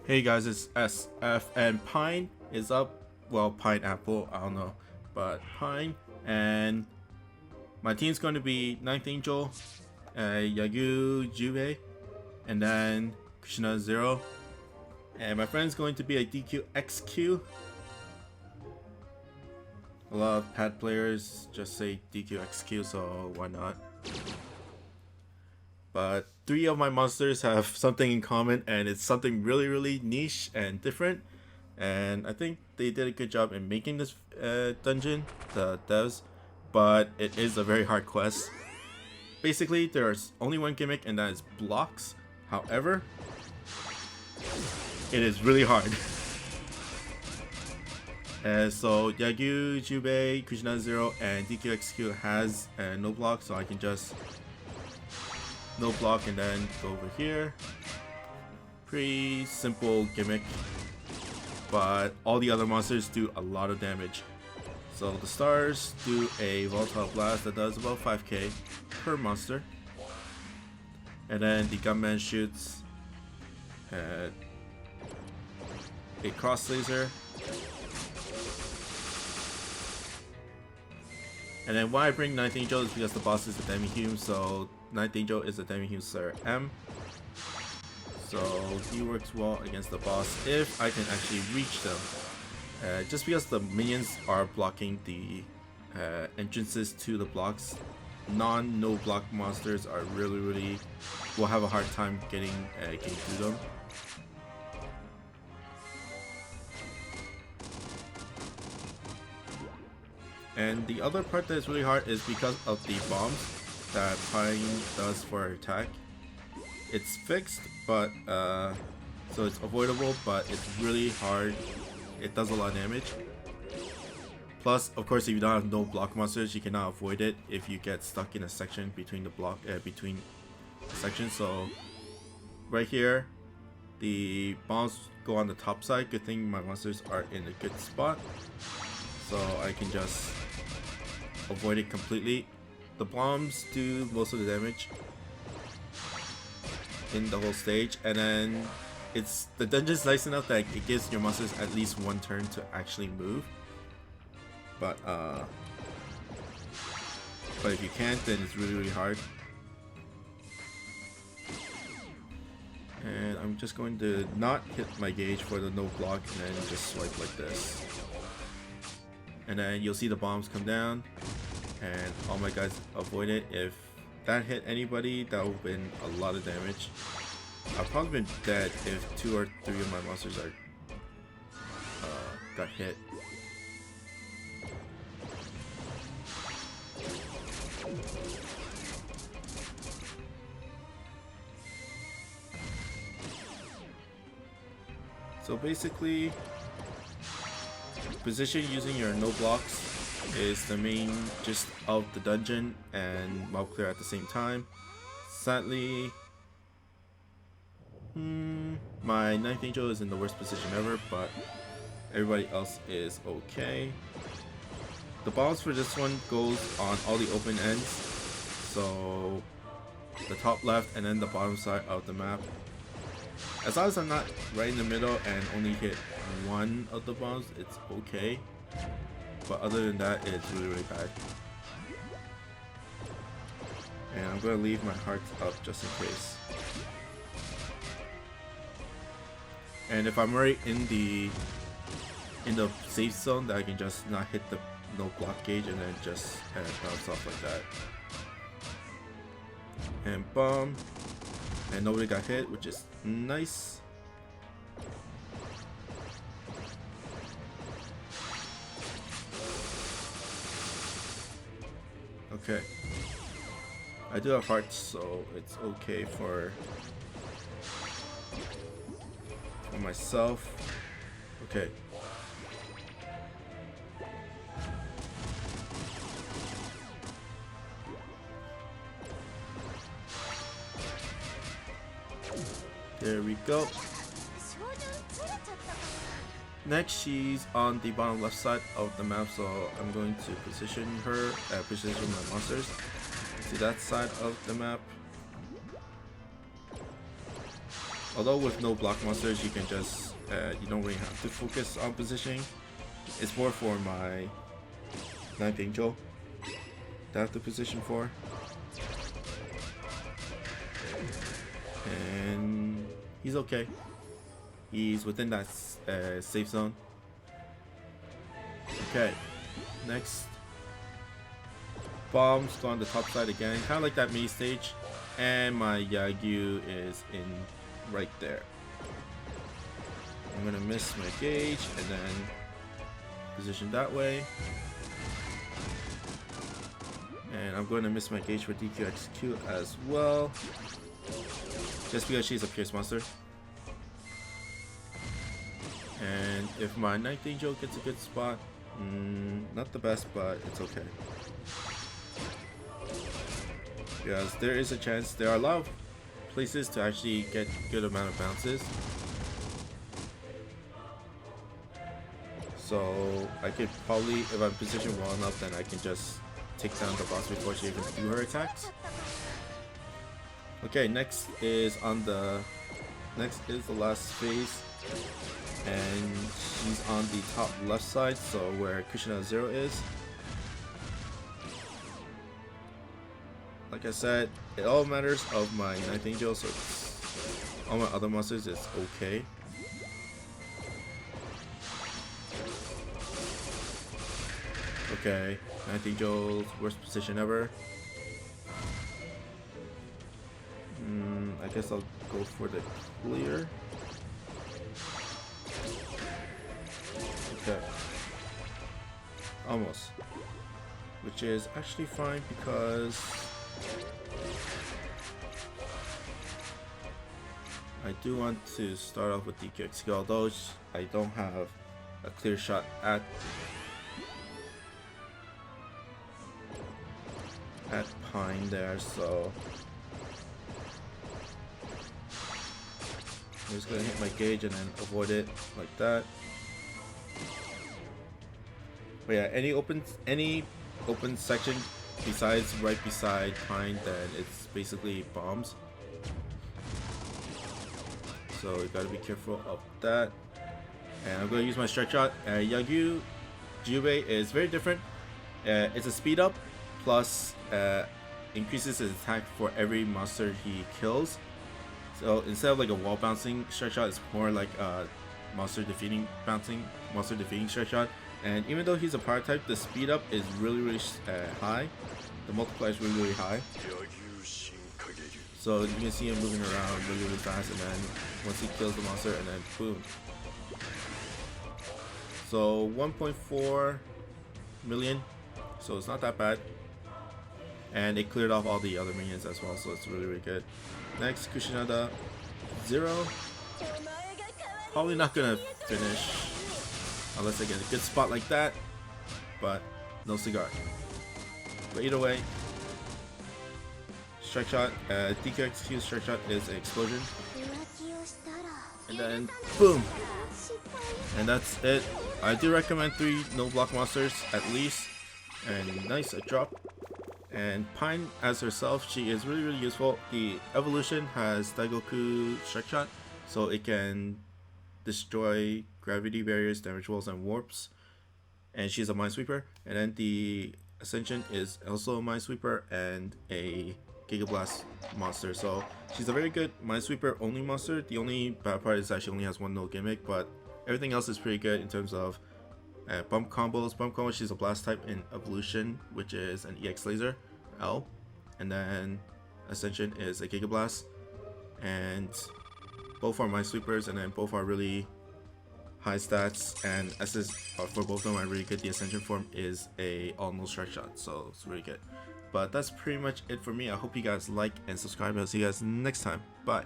Hey guys, it's SF and Pine is up. Well, Pineapple, I don't know, but Pine, and my team's going to be Ninth Angel, Yagu Juve, and then Krishna Zero, and my friend's going to be a DQ XQ. A lot of pad players just say DQ XQ, so why not? But three of my monsters have something in common, and it's something really niche and different. And I think they did a good job in making this dungeon, the devs. But it is a very hard quest. Basically, there's only one gimmick, and that is blocks. However, it is really hard. So Yagu, Jubei, Krishna Zero, and DQXQ has no block, so I can just no block and then go over here. Pretty simple gimmick, but all the other monsters do a lot of damage. So the stars do a volatile blast that does about 5k per monster, and then the gunman shoots a cross laser. And then why I bring Ninth Angel is because the boss is a demi-hume, so Ninth Angel is a demi-hume Slayer M. So he works well against the boss if I can actually reach them. Just because the minions are blocking the entrances to the blocks, no block monsters are really will have a hard time getting through them. And the other part that is really hard is because of the bombs that Pine does for attack. It's fixed, but so it's avoidable, but it's really hard. It does a lot of damage. Plus, of course, if you don't have no block monsters, you cannot avoid it if you get stuck in a section between the block between sections. So right here, the bombs go on the top side. Good thing my monsters are in a good spot, so I can just avoid it completely. The bombs do most of the damage in the whole stage, and then the dungeon's nice enough that it gives your monsters at least one turn to actually move. But if you can't, then it's really hard. And I'm just going to not hit my gauge for the no block and then just swipe like this. And then you'll see the bombs come down, and all my guys avoid it. If that hit anybody, that would have been a lot of damage. I've probably been dead if 2 or 3 of my monsters are got hit. So basically, position using your no blocks is the main gist of the dungeon and mob clear at the same time. Sadly, my Ninth Angel is in the worst position ever, but everybody else is okay. The bombs for this one goes on all the open ends, so the top left and then the bottom side of the map. As long as I'm not right in the middle and only hit one of the bombs, it's okay. But other than that, it's really bad. And I'm gonna leave my hearts up just in case. And if I'm right in the safe zone, that I can just not hit the no block gauge and then just bounce off like that. And bomb. And nobody got hit, which is nice. Okay. I do have hearts, so it's okay for myself. Okay. There we go. Next, she's on the bottom left side of the map, so I'm going to position her, position my monsters to that side of the map. Although with no block monsters, you can just you don't really have to focus on positioning. It's more for my 9th Angel that I have to position for. And he's okay. He's within that safe zone. Okay, next. Bombs go on the top side again, kind of like that mini stage. And my Yagyu is in right there. I'm gonna miss my gauge and then position that way. And I'm going to miss my gauge for DQXQ as well, just because she's a Pierce monster. And if my 9th Angel gets a good spot, not the best, but it's okay. Because there is a chance, there are a lot of places to actually get good amount of bounces. So I could probably, if I'm positioned well enough, then I can just take down the boss before she even do her attacks. Okay, next is the last phase, and she's on the top left side, so where Kushina 0 is. Like I said, it all matters of my 9th Angel, so all my other monsters is okay. Okay, 9th Angel's worst position ever. I guess I'll go for the clear. Okay. Almost. Which is actually fine because I do want to start off with DQXQ, although I don't have a clear shot at Pine there, so I'm just gonna hit my gauge and then avoid it like that. But yeah, any open section besides right beside Pine, then it's basically bombs. So you gotta be careful of that. And I'm gonna use my strike shot. Yagyu Jubei is very different. It's a speed up plus increases his attack for every monster he kills. So instead of like a wall bouncing strike shot, it's more like a monster defeating strike shot. And even though he's a power type, the speed up is really high. The multiplier is really high. So you can see him moving around really fast, and then once he kills the monster, and then boom. So 1.4 million, so it's not that bad. And it cleared off all the other minions as well, so it's really good. Next, Kushinada 0. Probably not gonna finish unless I get a good spot like that, but no cigar. But either way, strike shot, DQXQ strike shot is an explosion, and then boom, and that's it. I do recommend 3 no block monsters at least, and nice, a drop. And Pine as herself, she is really useful. The evolution has Daigoku strike shot, so it can destroy gravity barriers, damage walls, and warps. And she's a minesweeper. And then the ascension is also a minesweeper and a Giga Blast monster. So she's a very good minesweeper only monster. The only bad part is that she only has 1 no gimmick, but everything else is pretty good in terms of bump combos. Bump combo, she's a blast type in evolution, which is an EX laser L, and then ascension is a Giga Blast, and both are minesweepers, and then both are really high stats, and S's for both of them are really good. The ascension form is a all-no strike shot, so it's really good. But that's pretty much it for me. I hope you guys like and subscribe, and I'll see you guys next time. Bye.